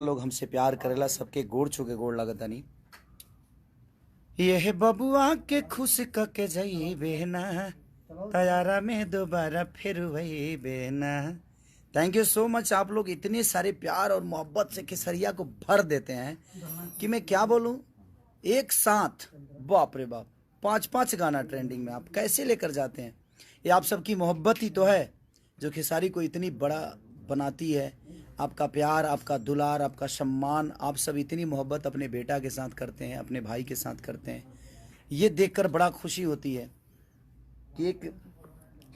लोग हमसे प्यार करेला सबके गोड़ छू के गोड़ लगतनी। ये बबुआ के खुश कके जाई बेना तैयारा में दोबारा फिर वही बेना। Thank you so much. आप लोग इतने सारे प्यार और मोहब्बत से केसरिया को भर देते हैं कि मैं क्या बोलूं। एक साथ बाप रे बाप 5-5 गाना ट्रेंडिंग में आप कैसे लेकर जाते हैं। ये आप सबकी मोहब्बत ही तो है जो खेसारी को इतनी बड़ा बनाती है। आपका प्यार, आपका दुलार, आपका सम्मान, आप सब इतनी मोहब्बत अपने बेटा के साथ करते हैं, अपने भाई के साथ करते हैं। ये देखकर बड़ा खुशी होती है कि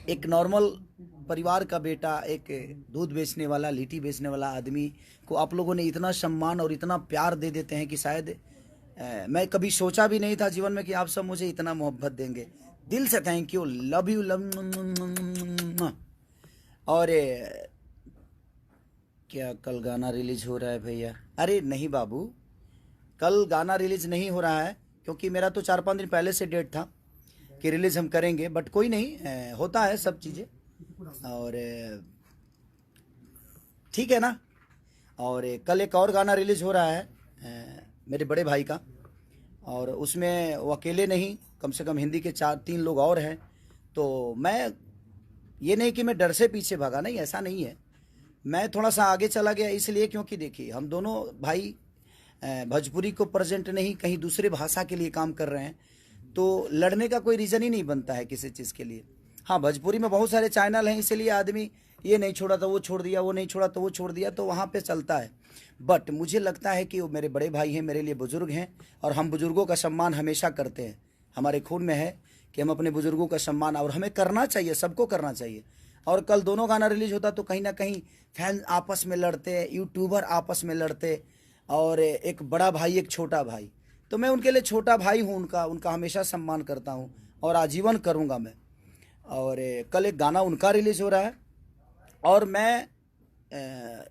एक नॉर्मल परिवार का बेटा, एक दूध बेचने वाला, लिट्टी बेचने वाला आदमी को आप लोगों ने इतना सम्मान और इतना प्यार दे देते हैं कि शायद मैं कभी सोचा भी नहीं था जीवन में कि आप सब मुझे इतना मोहब्बत देंगे। दिल से thank you, love you, love. और क्या कल गाना रिलीज हो रहा है भैया? अरे नहीं बाबू, कल गाना रिलीज नहीं हो रहा है क्योंकि मेरा तो 4-5 दिन पहले से डेट था कि रिलीज हम करेंगे, बट कोई नहीं, होता है सब चीज़ें और ठीक है ना। और कल एक और गाना रिलीज हो रहा है मेरे बड़े भाई का, और उसमें वो अकेले नहीं, कम से कम हिंदी के 4-3 लोग और हैं। तो मैं ये नहीं कि मैं डर से पीछे भागा, नहीं, ऐसा नहीं है। मैं थोड़ा सा आगे चला गया इसलिए क्योंकि देखिए हम दोनों भाई भोजपुरी को प्रेजेंट नहीं, कहीं दूसरे भाषा के लिए काम कर रहे हैं, तो लड़ने का कोई रीज़न ही नहीं बनता है किसी चीज़ के लिए। हाँ, भोजपुरी में बहुत सारे चैनल हैं, इसलिए आदमी ये नहीं छोड़ा तो वो छोड़ दिया, वो नहीं छोड़ा तो वो छोड़ दिया, तो वहाँ पे चलता है। बट मुझे लगता है कि वो मेरे बड़े भाई हैं, मेरे लिए बुज़ुर्ग हैं, और हम बुज़ुर्गों का सम्मान हमेशा करते हैं। हमारे खून में है कि हम अपने बुज़ुर्गों का सम्मान, और हमें करना चाहिए, सबको करना चाहिए। और कल दोनों गाना रिलीज होता तो कहीं ना कहीं फैन आपस में लड़ते, यूट्यूबर आपस में लड़ते, और एक बड़ा भाई एक छोटा भाई, तो मैं उनके लिए छोटा भाई हूँ, उनका हमेशा सम्मान करता हूँ और आजीवन करूँगा मैं। और कल एक गाना उनका रिलीज़ हो रहा है और मैं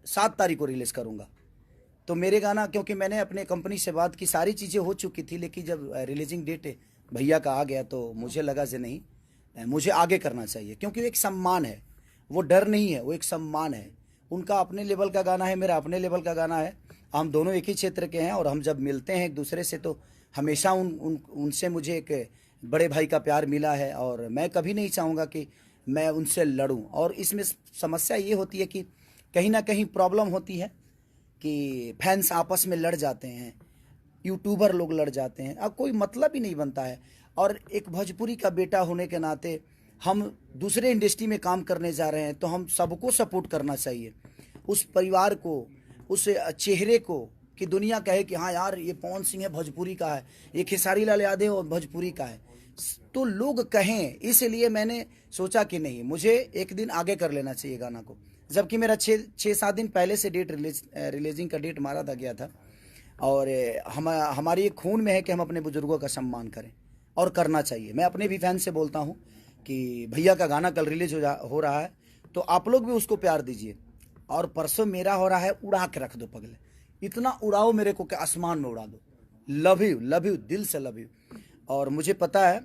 7 तारीख को रिलीज़ करूँगा। तो मेरे गाना, क्योंकि मैंने अपने कंपनी से बात की, सारी चीज़ें हो चुकी थी, लेकिन जब रिलीजिंग डेट भैया का आ गया तो मुझे लगा से नहीं, मुझे आगे करना चाहिए, क्योंकि एक सम्मान है, वो डर नहीं है, वो एक सम्मान है। उनका अपने लेवल का गाना है, मेरा अपने लेवल का गाना है, हम दोनों एक ही क्षेत्र के हैं, और हम जब मिलते हैं एक दूसरे से तो हमेशा उनसे मुझे एक बड़े भाई का प्यार मिला है, और मैं कभी नहीं चाहूँगा कि मैं उनसे लड़ूं। और इसमें समस्या ये होती है कि कहीं ना कहीं प्रॉब्लम होती है कि फैंस आपस में लड़ जाते हैं, यूट्यूबर लोग लड़ जाते हैं, अब कोई मतलब ही नहीं बनता है। और एक भोजपुरी का बेटा होने के नाते हम दूसरे इंडस्ट्री में काम करने जा रहे हैं, तो हम सबको सपोर्ट करना चाहिए, उस परिवार को, उस चेहरे को, कि दुनिया कहे कि हाँ यार ये पवन सिंह है भोजपुरी का है, ये खेसारी लाल यादव भोजपुरी का है, तो लोग कहें। इसलिए मैंने सोचा कि नहीं, मुझे एक दिन आगे कर लेना चाहिए गाना को, जबकि मेरा 6-7 दिन पहले से डेट रिलीजिंग का डेट मारा था गया था। और हमारी एक खून में है कि हम अपने बुजुर्गों का सम्मान करें, और करना चाहिए। मैं अपने भी फैन से बोलता हूँ कि भैया का गाना कल रिलीज हो रहा है, तो आप लोग भी उसको प्यार दीजिए। और परसों मेरा हो रहा है, उड़ा के रख दो पगले, इतना उड़ाओ मेरे को कि आसमान में उड़ा दो। लव यू, दिल से लव यू। और मुझे पता है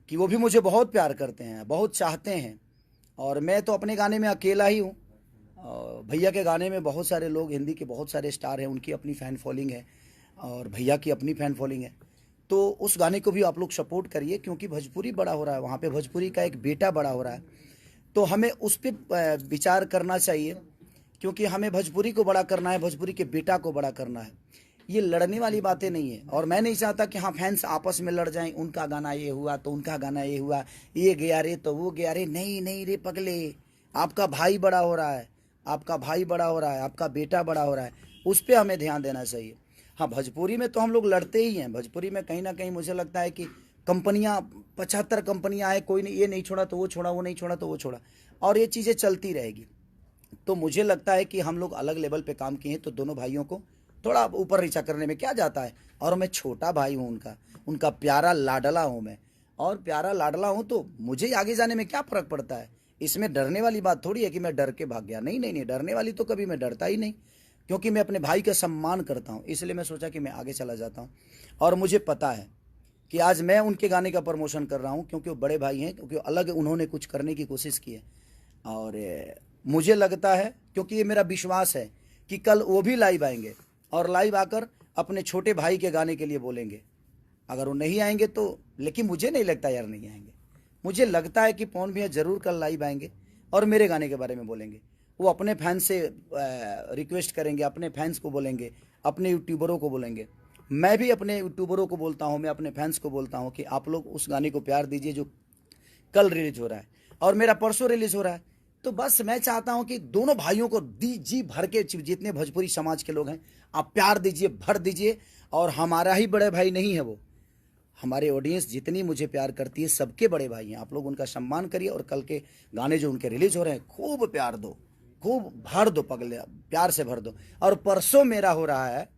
कि वो भी मुझे बहुत प्यार करते हैं, बहुत चाहते हैं, और मैं तो अपने गाने में अकेला ही हूँ। भैया के गाने में बहुत सारे लोग, हिंदी के बहुत सारे स्टार हैं, उनकी अपनी फ़ैन फॉलोइंग है, और भैया की अपनी फ़ैन फॉलोइंग है। तो उस गाने को भी आप लोग सपोर्ट करिए, क्योंकि भोजपुरी बड़ा हो रहा है, वहाँ पे भोजपुरी का एक बेटा बड़ा हो रहा है, तो हमें उस पर विचार करना चाहिए, क्योंकि हमें भोजपुरी को बड़ा करना है, भोजपुरी के बेटा को बड़ा करना है। ये लड़ने वाली बातें नहीं है, और मैं नहीं चाहता कि हाँ फैंस आपस में लड़ जाएं, उनका गाना ये हुआ तो उनका गाना ये हुआ, ये गया रे तो वो गया रे। नहीं नहीं रे पगले, आपका भाई बड़ा हो रहा है, आपका भाई बड़ा हो रहा है, आपका बेटा बड़ा हो रहा है, उस पर हमें ध्यान देना चाहिए। हाँ, भोजपुरी में तो हम लोग लड़ते ही हैं। भोजपुरी में कहीं ना कहीं मुझे लगता है कि कंपनियां, 75 कंपनियां आए, कोई नहीं, ये नहीं छोड़ा तो वो छोड़ा, वो नहीं छोड़ा तो वो छोड़ा, और ये चीज़ें चलती रहेगी। तो मुझे लगता है कि हम लोग अलग लेवल पे काम किए हैं, तो दोनों भाइयों को थोड़ा ऊपर नीचा करने में क्या जाता है। और मैं छोटा भाई हूँ उनका प्यारा लाडला हूँ मैं, और प्यारा लाडला हूँ, तो मुझे आगे जाने में क्या फ़र्क पड़ता है। इसमें डरने वाली बात थोड़ी है कि मैं डर के भाग गया, नहीं नहीं नहीं, डरने वाली तो कभी मैं डरता ही नहीं, क्योंकि मैं अपने भाई का सम्मान करता हूँ। इसलिए मैं सोचा कि मैं आगे चला जाता हूँ, और मुझे पता है कि आज मैं उनके गाने का प्रमोशन कर रहा हूँ, क्योंकि वो बड़े भाई हैं, क्योंकि अलग उन्होंने कुछ करने की कोशिश की है। और मुझे लगता है, क्योंकि ये मेरा विश्वास है कि कल वो भी लाइव आएंगे, और लाइव आकर अपने छोटे भाई के गाने के लिए बोलेंगे। अगर वो नहीं आएंगे तो, लेकिन मुझे नहीं लगता यार नहीं आएंगे। मुझे लगता है कि पवन भैया ज़रूर कल लाइव आएंगे और मेरे गाने के बारे में बोलेंगे। वो अपने फैंस से रिक्वेस्ट करेंगे, अपने फैंस को बोलेंगे, अपने यूट्यूबरों को बोलेंगे। मैं भी अपने यूट्यूबरों को बोलता हूँ, मैं अपने फैंस को बोलता हूँ कि आप लोग उस गाने को प्यार दीजिए जो कल रिलीज हो रहा है और मेरा परसों रिलीज हो रहा है। तो बस मैं चाहता हूं कि दोनों भाइयों को जी भर के, जितने भोजपुरी समाज के लोग हैं, आप प्यार दीजिए, भर दीजिए। और हमारा ही बड़े भाई नहीं है वो, हमारे ऑडियंस जितनी मुझे प्यार करती है सबके बड़े भाई हैं। आप लोग उनका सम्मान करिए और कल के गाने जो उनके रिलीज हो रहे हैं खूब प्यार दो, खूब भर दो, पगले प्यार से भर दो। और परसों मेरा हो रहा है,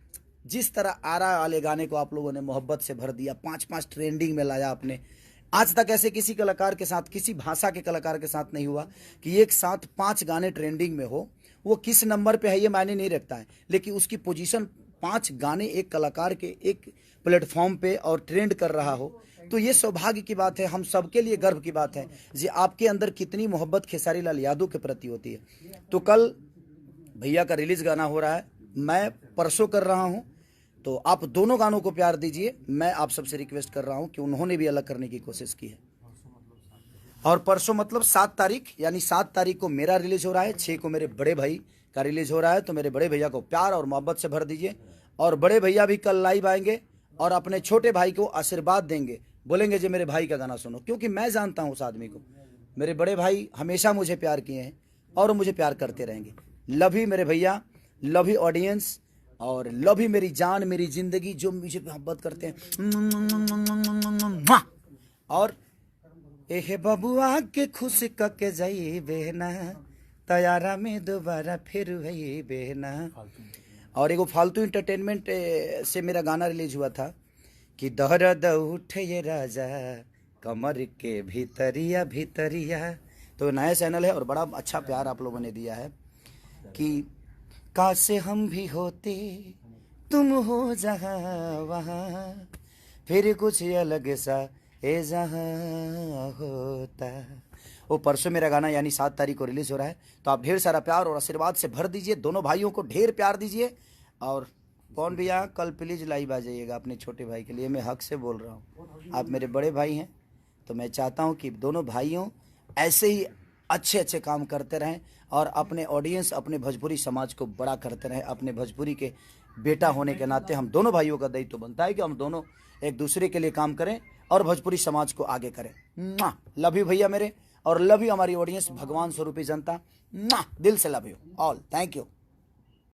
जिस तरह आरा वाले गाने को आप लोगों ने मोहब्बत से भर दिया, 5-5 ट्रेंडिंग में लाया आपने। आज तक ऐसे किसी कलाकार के साथ, किसी भाषा के कलाकार के साथ नहीं हुआ कि एक साथ 5 गाने ट्रेंडिंग में हो। वो किस नंबर पे है ये मायने नहीं रखता है, लेकिन उसकी पोजीशन 5 गाने एक कलाकार के एक प्लेटफॉर्म पे और ट्रेंड कर रहा हो, तो ये सौभाग्य की बात है, हम सबके लिए गर्व की बात है जी। आपके अंदर कितनी मोहब्बत खेसारी लाल यादव के प्रति होती है। तो कल भैया का रिलीज गाना हो रहा है, मैं परसों कर रहा हूँ, तो आप दोनों गानों को प्यार दीजिए। मैं आप सबसे रिक्वेस्ट कर रहा हूं कि उन्होंने भी अलग करने की कोशिश की है। और परसों मतलब 7 तारीख, यानी 7 तारीख को मेरा रिलीज हो रहा है, 6 को मेरे बड़े भाई का रिलीज हो रहा है। तो मेरे बड़े भैया को प्यार और मोहब्बत से भर दीजिए। और बड़े भैया भी कल लाइव आएंगे और अपने छोटे भाई को आशीर्वाद देंगे, बोलेंगे जी मेरे भाई का गाना सुनो। क्योंकि मैं जानता हूँ उस आदमी को, मेरे बड़े भाई हमेशा मुझे प्यार किए हैं और मुझे प्यार करते रहेंगे। लव यू मेरे भैया, लव यू ऑडियंस, और लव यू मेरी जान, मेरी जिंदगी, जो मुझे मोहब्बत करते हैं। और एहे बबुआ के खुश के जाई बेहना, तैयारा में दोबारा फिर वही बेहना। और एगो फालतू इंटरटेनमेंट से मेरा गाना रिलीज हुआ था कि दर्द उठे ये राजा कमर के भीतरिया भीतरिया। तो नया चैनल है और बड़ा अच्छा प्यार आप लोगों ने दिया है कि काश हम भी होते तुम हो जहाँ वहाँ, फिर कुछ अलग सा ए जहाँ होता। वो परसों मेरा गाना यानी 7 तारीख को रिलीज हो रहा है। तो आप ढेर सारा प्यार और आशीर्वाद से भर दीजिए, दोनों भाइयों को ढेर प्यार दीजिए। और कौन भैया कल प्लीज लाइव आ जाइएगा अपने छोटे भाई के लिए, मैं हक से बोल रहा हूँ, आप मेरे बड़े भाई हैं। तो मैं चाहता हूँ कि दोनों भाइयों ऐसे ही अच्छे अच्छे काम करते रहें और अपने ऑडियंस, अपने भोजपुरी समाज को बड़ा करते रहें। अपने भोजपुरी के बेटा होने के नाते हम दोनों भाइयों का दायित्व बनता है कि हम दोनों एक दूसरे के लिए काम करें और भोजपुरी समाज को आगे करें। लव यू भैया मेरे, और लव यू हमारी ऑडियंस, भगवान स्वरूपी जनता। दिल से love you all, thank you.